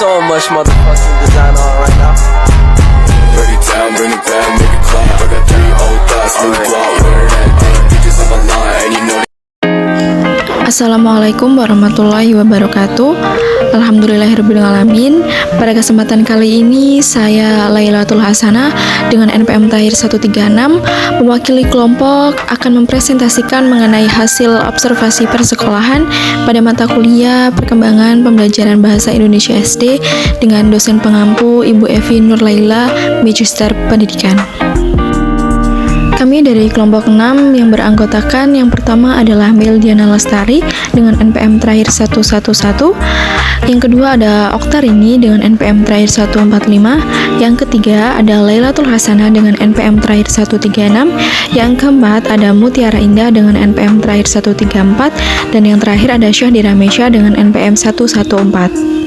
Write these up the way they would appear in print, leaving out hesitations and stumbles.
so much motherfucking design on right now. Break it down, bring it back, make it clap. I got 3 old thoughts, new guap, wear that thing. Bitches on my line, and you know. Assalamualaikum warahmatullahi wabarakatuh. Alhamdulillahirrabbilalamin. Pada kesempatan kali ini saya Lailatul Hasanah dengan NPM Tahir 136 mewakili kelompok akan mempresentasikan mengenai hasil observasi persekolahan pada mata kuliah perkembangan pembelajaran bahasa Indonesia SD dengan dosen pengampu Ibu Evi Nurlaila, Magister Pendidikan. Kami dari kelompok 6 yang beranggotakan yang pertama adalah Meldiana Lestari dengan NPM terakhir 111, yang kedua ada Oktarini dengan NPM terakhir 145, yang ketiga ada Lailatul Hasanah dengan NPM terakhir 136, yang keempat ada Mutiara Indah dengan NPM terakhir 134, dan yang terakhir ada Syahdira Mesya dengan NPM 114.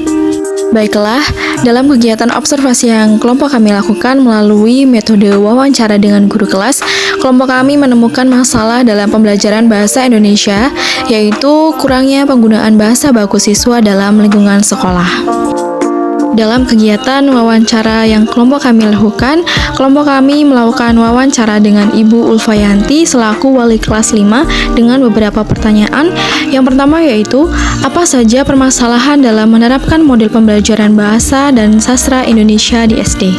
Baiklah, dalam kegiatan observasi yang kelompok kami lakukan melalui metode wawancara dengan guru kelas, kelompok kami menemukan masalah dalam pembelajaran bahasa Indonesia, yaitu kurangnya penggunaan bahasa baku siswa dalam lingkungan sekolah. Dalam kegiatan wawancara yang kelompok kami lakukan, kelompok kami melakukan wawancara dengan Ibu Ulfayanti selaku wali kelas 5 dengan beberapa pertanyaan. Yang pertama yaitu, apa saja permasalahan dalam menerapkan model pembelajaran bahasa dan sastra Indonesia di SD?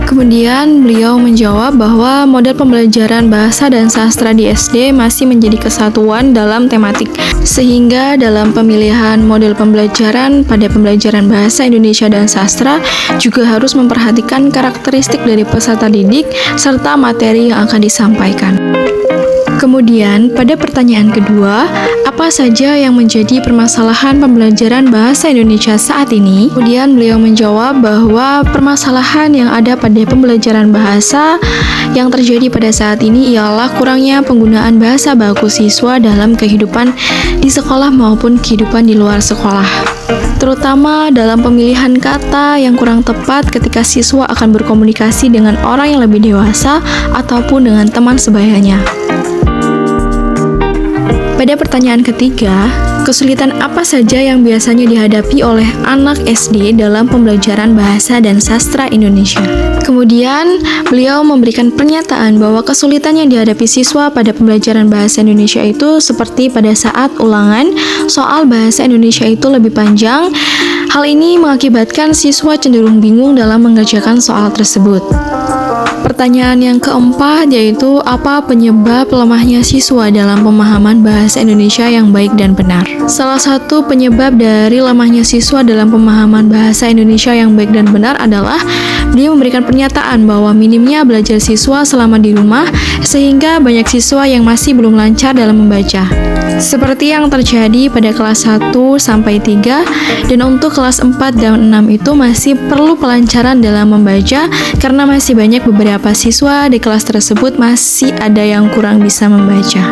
Kemudian beliau menjawab bahwa model pembelajaran bahasa dan sastra di SD masih menjadi kesatuan dalam tematik, sehingga dalam pemilihan model pembelajaran pada pembelajaran bahasa Indonesia dan sastra juga harus memperhatikan karakteristik dari peserta didik serta materi yang akan disampaikan. Kemudian, pada pertanyaan kedua, apa saja yang menjadi permasalahan pembelajaran bahasa Indonesia saat ini? Kemudian beliau menjawab bahwa permasalahan yang ada pada pembelajaran bahasa yang terjadi pada saat ini ialah kurangnya penggunaan bahasa baku siswa dalam kehidupan di sekolah maupun kehidupan di luar sekolah, terutama dalam pemilihan kata yang kurang tepat ketika siswa akan berkomunikasi dengan orang yang lebih dewasa ataupun dengan teman sebayanya. Pada pertanyaan ketiga, kesulitan apa saja yang biasanya dihadapi oleh anak SD dalam pembelajaran bahasa dan sastra Indonesia? Kemudian, beliau memberikan pernyataan bahwa kesulitan yang dihadapi siswa pada pembelajaran bahasa Indonesia itu seperti pada saat ulangan, soal bahasa Indonesia itu lebih panjang. Hal ini mengakibatkan siswa cenderung bingung dalam mengerjakan soal tersebut. Pertanyaan yang keempat yaitu apa penyebab lemahnya siswa dalam pemahaman bahasa Indonesia yang baik dan benar. Salah satu penyebab dari lemahnya siswa dalam pemahaman bahasa Indonesia yang baik dan benar adalah dia memberikan pernyataan bahwa minimnya belajar siswa selama di rumah sehingga banyak siswa yang masih belum lancar dalam membaca. Seperti yang terjadi pada kelas 1 sampai 3 dan untuk kelas 4 dan 6 itu masih perlu pelancaran dalam membaca karena masih banyak beberapa siswa di kelas tersebut masih ada yang kurang bisa membaca.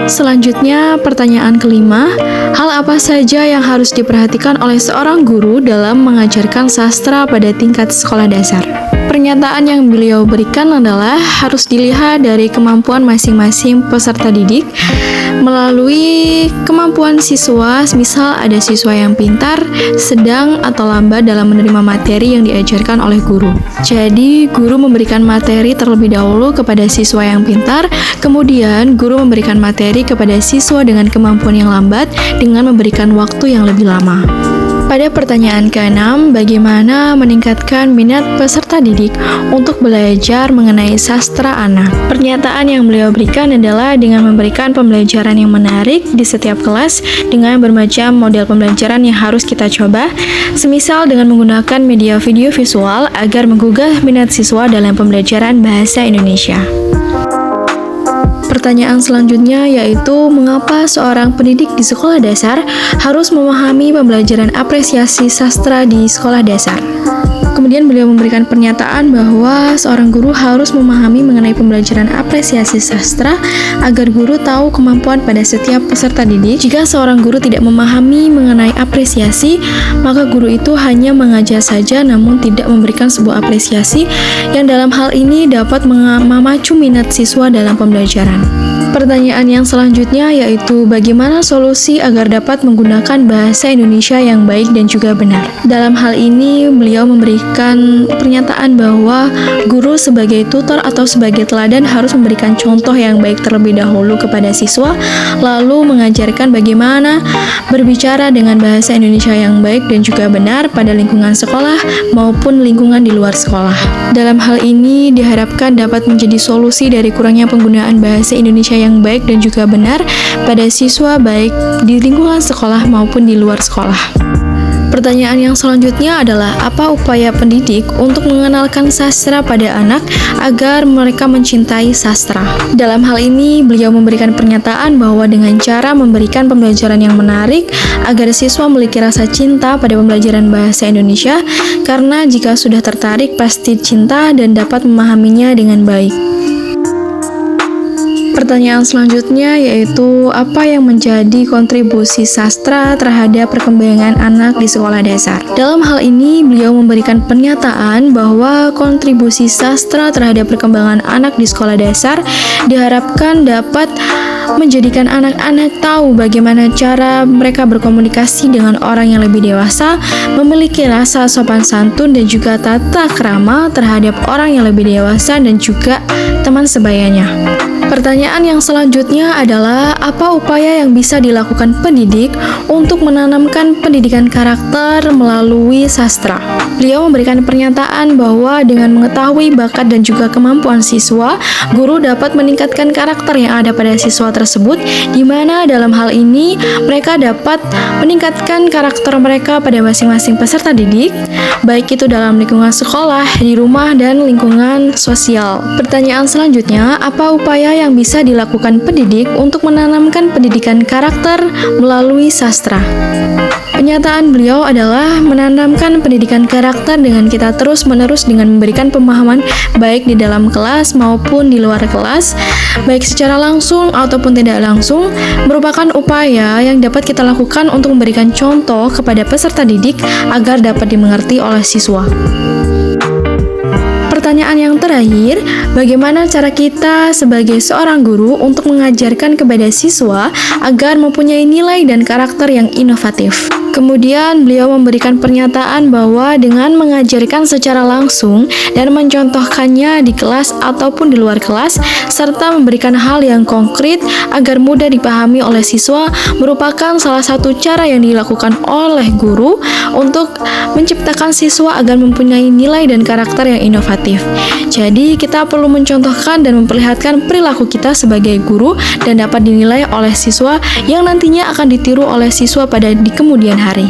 Selanjutnya, pertanyaan kelima, hal apa saja yang harus diperhatikan oleh seorang guru dalam mengajarkan sastra pada tingkat sekolah dasar? Pernyataan yang beliau berikan adalah harus dilihat dari kemampuan masing-masing peserta didik melalui kemampuan siswa, misal ada siswa yang pintar, sedang, atau lambat dalam menerima materi yang diajarkan oleh guru. Jadi, guru memberikan materi terlebih dahulu kepada siswa yang pintar, kemudian guru memberikan materi kepada siswa dengan kemampuan yang lambat dengan memberikan waktu yang lebih lama. Pada pertanyaan ke-6, bagaimana meningkatkan minat peserta didik untuk belajar mengenai sastra anak? Pernyataan yang beliau berikan adalah dengan memberikan pembelajaran yang menarik di setiap kelas dengan bermacam model pembelajaran yang harus kita coba, semisal dengan menggunakan media video visual agar menggugah minat siswa dalam pembelajaran bahasa Indonesia. Pertanyaan selanjutnya yaitu mengapa seorang pendidik di sekolah dasar harus memahami pembelajaran apresiasi sastra di sekolah dasar? Kemudian beliau memberikan pernyataan bahwa seorang guru harus memahami mengenai pembelajaran apresiasi sastra agar guru tahu kemampuan pada setiap peserta didik. Jika seorang guru tidak memahami mengenai apresiasi, maka guru itu hanya mengajar saja namun tidak memberikan sebuah apresiasi yang dalam hal ini dapat memacu minat siswa dalam pembelajaran. Pertanyaan yang selanjutnya yaitu bagaimana solusi agar dapat menggunakan bahasa Indonesia yang baik dan juga benar. Dalam hal ini beliau memberikan pernyataan bahwa guru sebagai tutor atau sebagai teladan harus memberikan contoh yang baik terlebih dahulu kepada siswa, lalu mengajarkan bagaimana berbicara dengan bahasa Indonesia yang baik dan juga benar pada lingkungan sekolah maupun lingkungan di luar sekolah. Dalam hal ini diharapkan dapat menjadi solusi dari kurangnya penggunaan bahasa Indonesia yang baik dan juga benar pada siswa baik di lingkungan sekolah maupun di luar sekolah. Pertanyaan yang selanjutnya adalah apa upaya pendidik untuk mengenalkan sastra pada anak agar mereka mencintai sastra. Dalam hal ini beliau memberikan pernyataan bahwa dengan cara memberikan pembelajaran yang menarik agar siswa memiliki rasa cinta pada pembelajaran bahasa Indonesia, karena jika sudah tertarik pasti cinta dan dapat memahaminya dengan baik. Pertanyaan selanjutnya yaitu apa yang menjadi kontribusi sastra terhadap perkembangan anak di sekolah dasar. Dalam hal ini beliau memberikan pernyataan bahwa kontribusi sastra terhadap perkembangan anak di sekolah dasar diharapkan dapat menjadikan anak-anak tahu bagaimana cara mereka berkomunikasi dengan orang yang lebih dewasa, memiliki rasa sopan santun dan juga tata krama terhadap orang yang lebih dewasa dan juga teman sebayanya. Pertanyaan yang selanjutnya adalah apa upaya yang bisa dilakukan pendidik untuk menanamkan pendidikan karakter melalui sastra. Beliau memberikan pernyataan bahwa dengan mengetahui bakat dan juga kemampuan siswa, guru dapat meningkatkan karakter yang ada pada siswa tersebut, di mana dalam hal ini mereka dapat meningkatkan karakter mereka pada masing-masing peserta didik, baik itu dalam lingkungan sekolah, di rumah, dan lingkungan sosial. Pertanyaan selanjutnya, apa upaya yang bisa dilakukan pendidik untuk menanamkan pendidikan karakter melalui sastra? Pernyataan beliau adalah menanamkan pendidikan karakter dengan kita terus-menerus dengan memberikan pemahaman baik di dalam kelas maupun di luar kelas, baik secara langsung ataupun tidak langsung, merupakan upaya yang dapat kita lakukan untuk memberikan contoh kepada peserta didik agar dapat dimengerti oleh siswa. Pertanyaan yang terakhir, bagaimana cara kita sebagai seorang guru untuk mengajarkan kepada siswa agar mempunyai nilai dan karakter yang inovatif? Kemudian beliau memberikan pernyataan bahwa dengan mengajarkan secara langsung dan mencontohkannya di kelas ataupun di luar kelas, serta memberikan hal yang konkret agar mudah dipahami oleh siswa, merupakan salah satu cara yang dilakukan oleh guru untuk menciptakan siswa agar mempunyai nilai dan karakter yang inovatif. Jadi kita perlu mencontohkan dan memperlihatkan perilaku kita sebagai guru dan dapat dinilai oleh siswa yang nantinya akan ditiru oleh siswa pada di kemudian hari.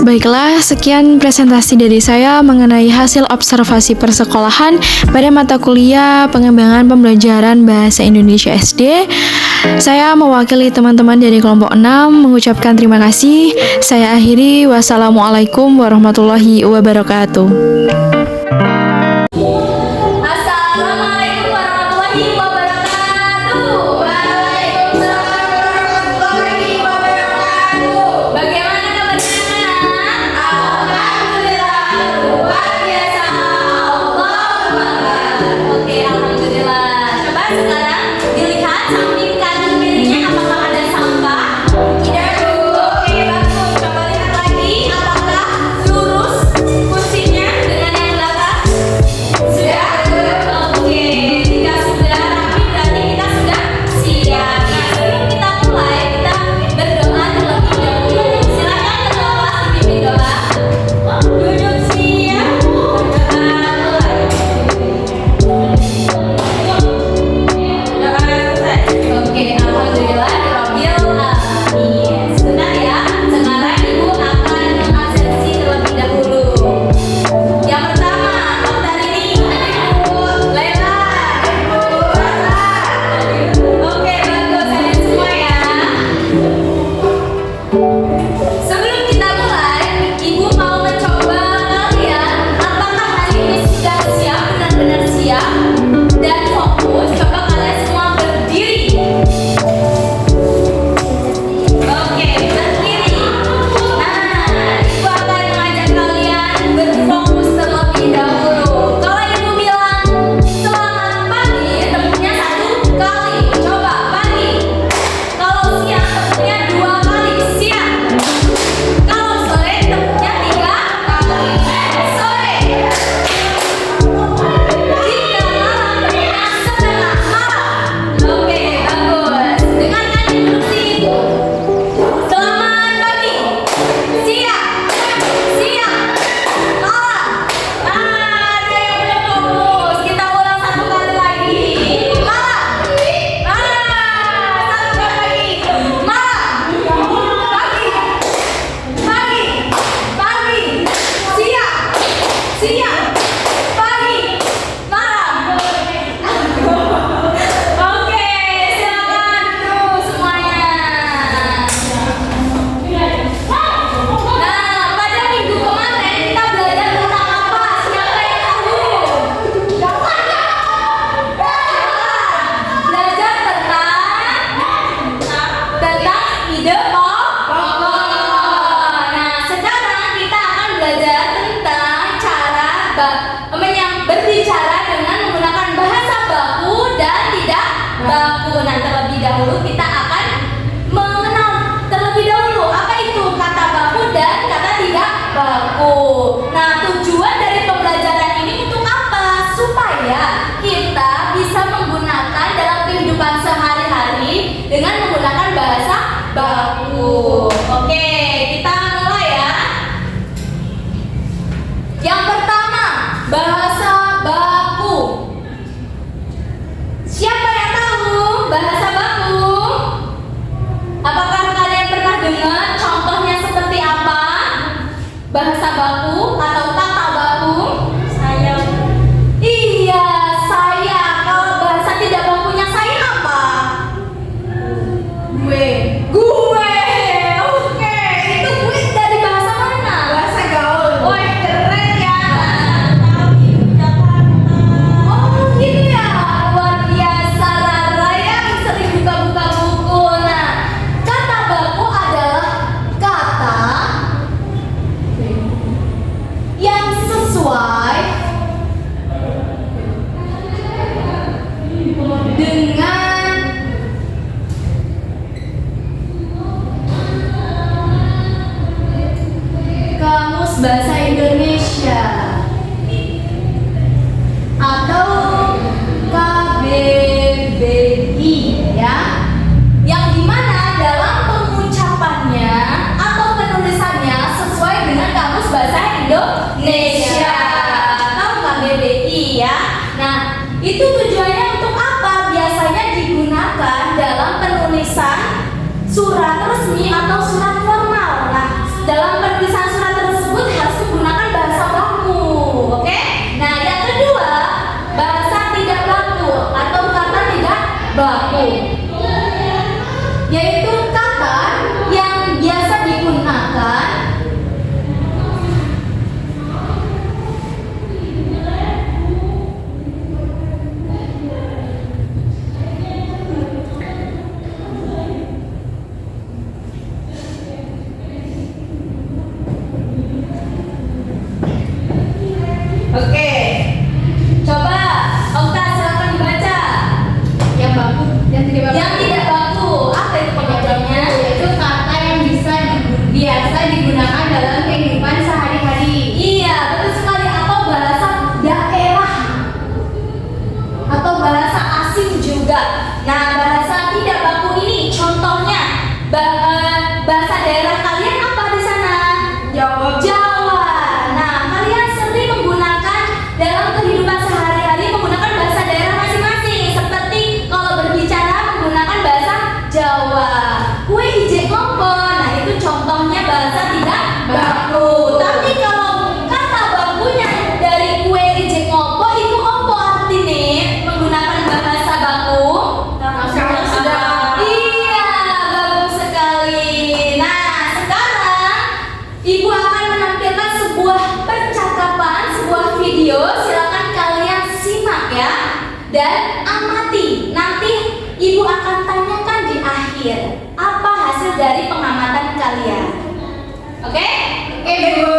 Baiklah, sekian presentasi dari saya mengenai hasil observasi persekolahan pada mata kuliah pengembangan pembelajaran bahasa Indonesia SD. Saya mewakili teman-teman dari kelompok 6 mengucapkan terima kasih. Saya akhiri, wassalamualaikum warahmatullahi wabarakatuh. Sudah ide pokok. Nah, sekarang kita akan belajar tentang cara berbicara dengan menggunakan bahasa baku dan tidak baku. Nah, terlebih dahulu kita akan mengenal terlebih dahulu apa itu kata baku dan kata tidak baku. Nah, tujuan dari pembelajaran ini untuk apa? Supaya kita bisa menggunakan dalam kehidupan sehari-hari dengan menggunakan bahasa baku. Oke, kita mulai ya. Yang pertama, bahasa baku. Siapa yang tahu bahasa baku? Apakah kalian pernah dengar contohnya seperti apa? Bahasa baku atau kata baku? Saya. Iya, saya. Kalau bahasa tidak bakunya saya apa? Gue. Oke, itu gue dari bahasa mana? Bahasa gaul. Wah, keren ya. Oh, gitu ya. Luar biasa, Rara yang sering buka-buka buku. Nah, kata baku adalah kata yang sesuai dengan Kamus Bahasa Indonesia atau KBBI ya, yang dimana dalam pengucapannya atau penulisannya sesuai dengan Kamus Bahasa Indonesia atau KBBI ya. Nah, itu tujuannya untuk apa? Biasanya digunakan dalam penulisan surat resmi atau surat formal. Nah, dalam penulisan surat tersebut harus menggunakan bahasa baku. Oke? Nah, yang kedua, bahasa tidak baku atau kata tidak baku, yaitu kata yang biasa digunakan Oke, coba Okta silakan dibaca. Yang baku, yang tidak baku. Yang tidak baku, apa itu pembacanya? Itu kata yang biasa digunakan dalam kehidupan sehari-hari. Iya, betul sekali. Atau bahasa daerah atau bahasa asing juga. Nah, bahasa tidak baku ini contohnya bahasa daerah kalian apa di sana? Jawa. Nah, kalian sering menggunakan dalam kehidupan sehari-hari menggunakan bahasa daerah masing-masing. Seperti kalau berbicara menggunakan bahasa Jawa. Kue ijek ngopo. Nah, itu contohnya bahasa tidak baku. Tapi kalau kata bakunya dari kue ijek ngopo itu opo artinya menggunakan bahasa baku? Iya, bagus sekali. Nah, sekarang Ibu akan menampilkan sebuah percakapan, sebuah video. Silakan kalian simak ya dan amati. Nanti Ibu akan tanyakan di akhir apa hasil dari pengamatan kalian. Oke? Oke, Bu.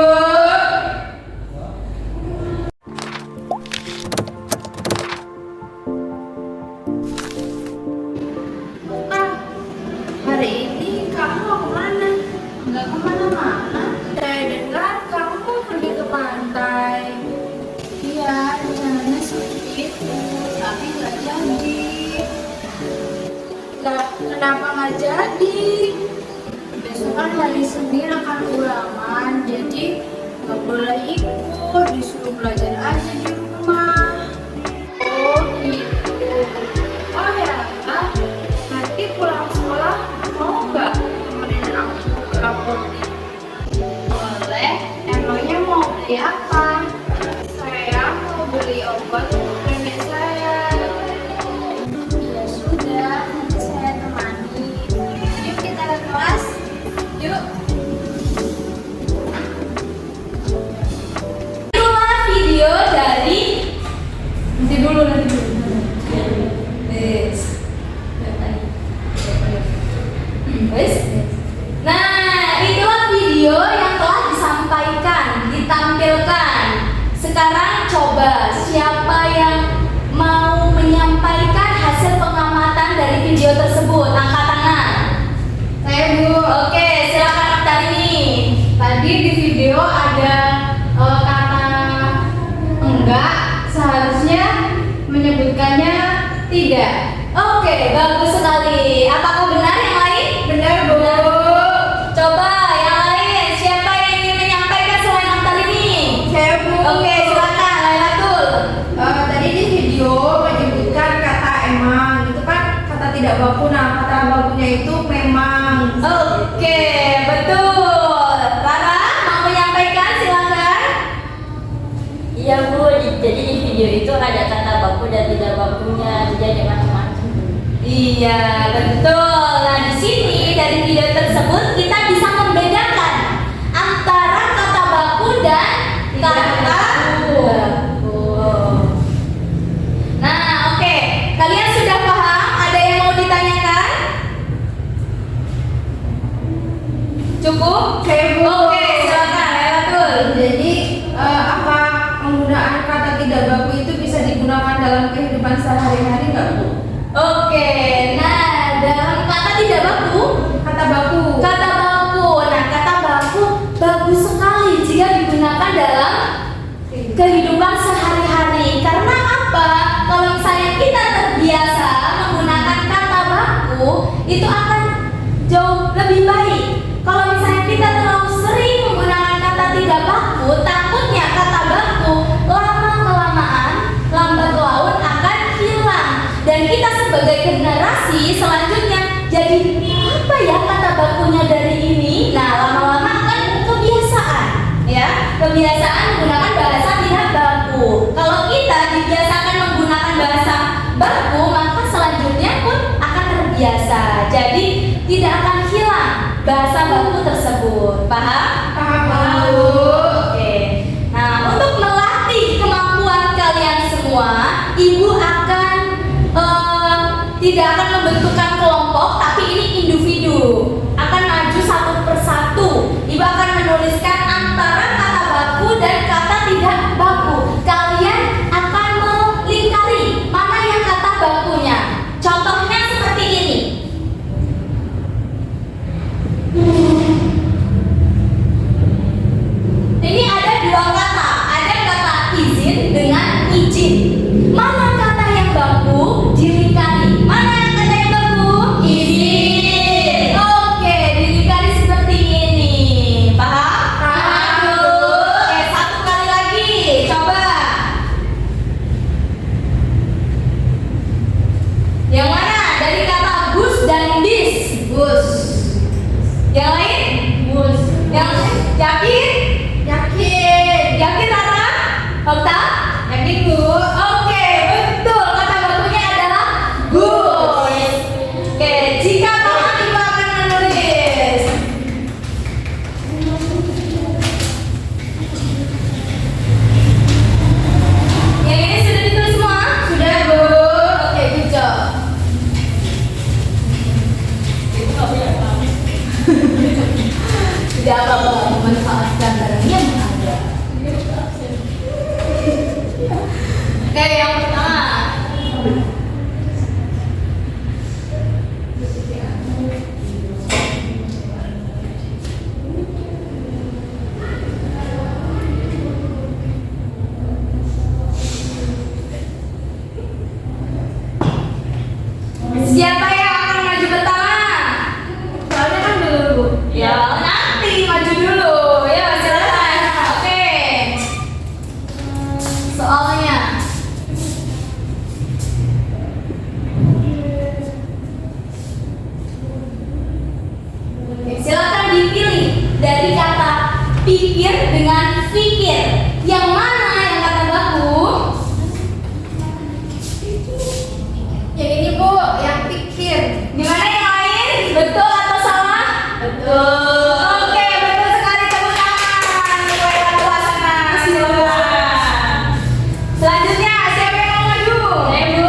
Hari ini kamu mau kemana? Nggak kemana-mana. Saya dengar kamu mau pergi ke pantai. Iya, rencananya sih gitu, tapi nggak jadi. Kenapa nggak jadi? Besok kan hari Senin akan ulangan, jadi nggak boleh ikut, disuruh belajar aja di rumah. Oh gitu. Oh ya, nanti pulang sekolah mau nggak temenin aku ke apotek? Boleh. Emangnya mau beli apa? Saya mau beli obat untuk nenek saya. Ya sudah, nanti saya temani. Yuk kita ke kelas. Yuk. Itulah video dari Tadi di video ada kata enggak, seharusnya menyebutkannya tidak. Oke, bagus sekali. Apakah benar yang lain? Benar, Bu. Coba yang lain, siapa yang ingin menyampaikan selain aktor ini? Saya, Bu. Oke, silakan Lailatul. Tadi di video menyebutkan kata emang, itu kan kata tidak baku. Nah, kata bakunya itu memang. Oke, betul. Rara mau menyampaikan, silakan. Iya Bu, jadi di video itu ada kata baku dan tidak bakunya, jadi ada macam-macam. Iya, betul. Nah, di sini dari video tersebut kita bisa membedakan antara kata baku dan kata baku. Nah, oke. Kalian sudah paham? Ada yang mau ditanyakan? Cukup? Saya, Bu. Oke, silakan Lailatul. Jadi apa penggunaan kata tidak baku itu bisa digunakan dalam kehidupan sehari-hari nggak, Bu? Oke, nah dalam kata tidak baku, Kata baku. kata baku. Nah, kata baku bagus sekali jika digunakan dalam kehidupan sehari-hari. Karena apa? Kalau misalnya kita terbiasa menggunakan kata baku, itu akan jauh lebih baik. Kalau misalnya kita terlalu sering menggunakan kata tidak baku, takutnya kata baku lama-kelamaan lambat laun akan hilang. Dan kita sebagai generasi selanjutnya jadi apa ya kata bakunya dari ini? Nah, lama-lama akan kebiasaan, ya, kebiasaan menggunakan bahasa tidak baku. Kalau kita dibiasakan menggunakan bahasa baku, maka selanjutnya pun akan terbiasa. Jadi tidak akan hilang bahasa baku tersebut. Paham? Paham, Bu. Oke. Nah, untuk melatih kemampuan kalian semua, Ibu akan tidak akan membentukkan kelompok, tapi ini individu. Akan maju satu persatu. Ibu akan menuliskan antara kata baku dan kata tidak baku. Kalian akan melingkari mana yang kata bakunya. Contohnya seperti ini. Ini ada dua kata, ada kata izin dengan izin. Mana kata yang baku? Dilingkari. Mana yang kata yang baku? Izin. Oke, dilingkari seperti ini. Paham? Paham. Oke, satu kali lagi. Coba. Yang mana? Dari kata bus dan bis. Bus. Yang lain? Bus. Yang yakin? Yakin. Yakin Rara? Okta? Yakin, Bu. Oke, betul. Kata bakunya adalah bus. Oke, jika paham Ibu akan menulis. Yang ini sudah ditulis semua? Sudah, Bu. Oke, good job. Tidak apa-apa, memanfaatkan barang yang ada. Oke, yang pertama. Siapa yang akan maju pertama? Soalnya kan dulu, Bu. Ya, nanti maju dulu. Ya, silakan. Oke. Soalnya silakan dipilih dari kata pikir dengan fikir. Yang mana yang kata baku? Yang ini, Bu, yang pikir. Gimana yang lain? Betul atau salah? Betul. Oke, betul sekali. Tepuk tangan. Lailatul Hasanah. Silakan. Selanjutnya, siapa yang mau maju? Saya Bu.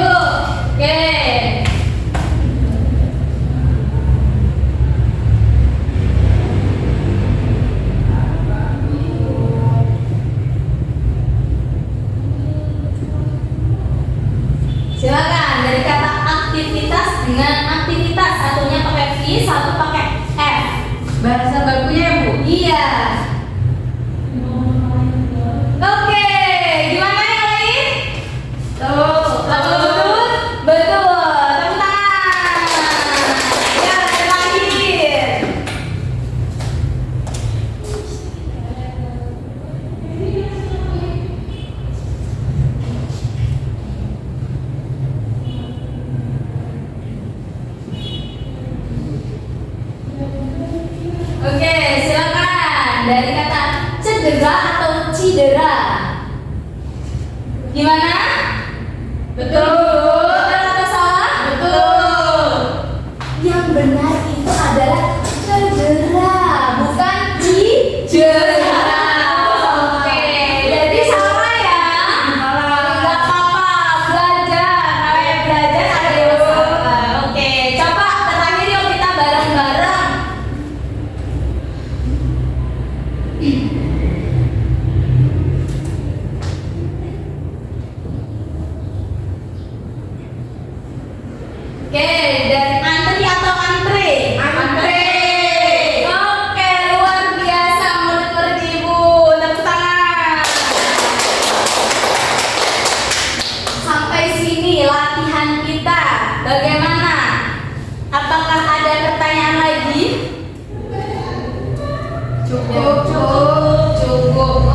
Oke. Silakan dari kata aktivitas dengan aktivitas, satunya pakai V, satu pakai F. Bahasa bakunya, Bu. Iya. Oke, silakan. Dari kata cedera atau cidera. Gimana? Betul. Betul atau salah? Betul. Yang benar itu adalah cedera, bukan cidera. Oke, jadi salah ya. Enggak apa-apa, belajar. Namanya belajar ada yang salah. Oke, coba terakhir yuk kita bareng-bareng. Oke, dari antri atau antre? Antre. Oke, luar biasa murid-murid ibu. Tepuk tangan. Sampai sini latihan kita. Bagaimana? Apakah ada pertanyaan lagi? Cukup.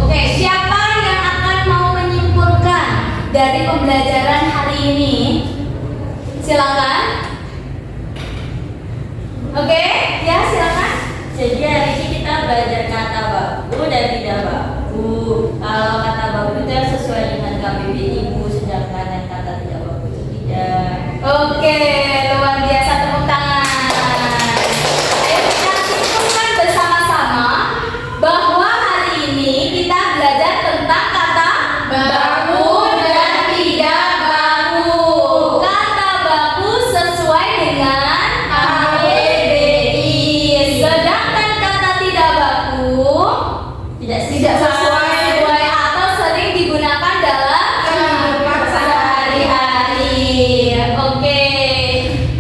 Oke, siapa yang akan mau menyimpulkan dari pembelajaran hari ini? Silakan. Oke, ya silakan. Jadi hari ini kita belajar kata baku dan tidak baku. Kalau kata baku itu yang sesuai dengan KBB ibu, sedangkan yang kata tidak baku itu tidak. Oke, luar biasa, tepuk tangan. Ayo kita simpulkan bersama-sama bahwa hari ini kita belajar tentang kata baku dan tidak baku. Kata baku sesuai dengan KBBI, sedangkan kata tidak baku tidak sesuai atau sering digunakan dalam kehidupan sehari-hari. Oke,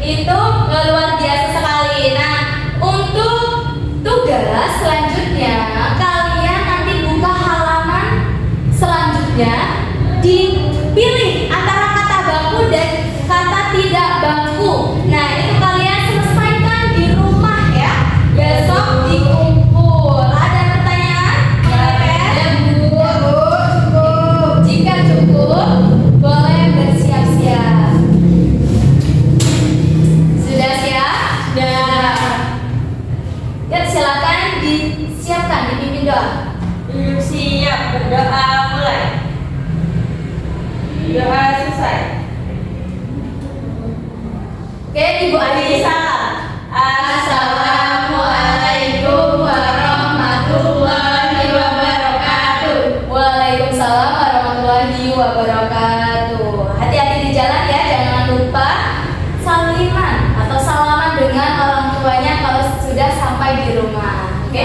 itu luar biasa sekali. Nah, untuk tugas selanjutnya kalian nanti buka halaman selanjutnya, dipilih antara kata baku dan kata tidak baku. Nah, itu kalian selesaikan di rumah ya. Besok dikumpul. Ada pertanyaan? Cukup. Jika cukup, boleh bersiap-siap. Sudah siap? Sudah. Ya, silakan disiapkan, dipimpin doa. Duduk siap, berdoa mulai. Doa selesai. Oke, Ibu Adi. Assalamualaikum warahmatullahi wabarakatuh. Waalaikumsalam warahmatullahi wabarakatuh. Hati-hati di jalan ya, jangan lupa saliman atau salaman dengan orang tuanya kalau sudah sampai di rumah. Oke?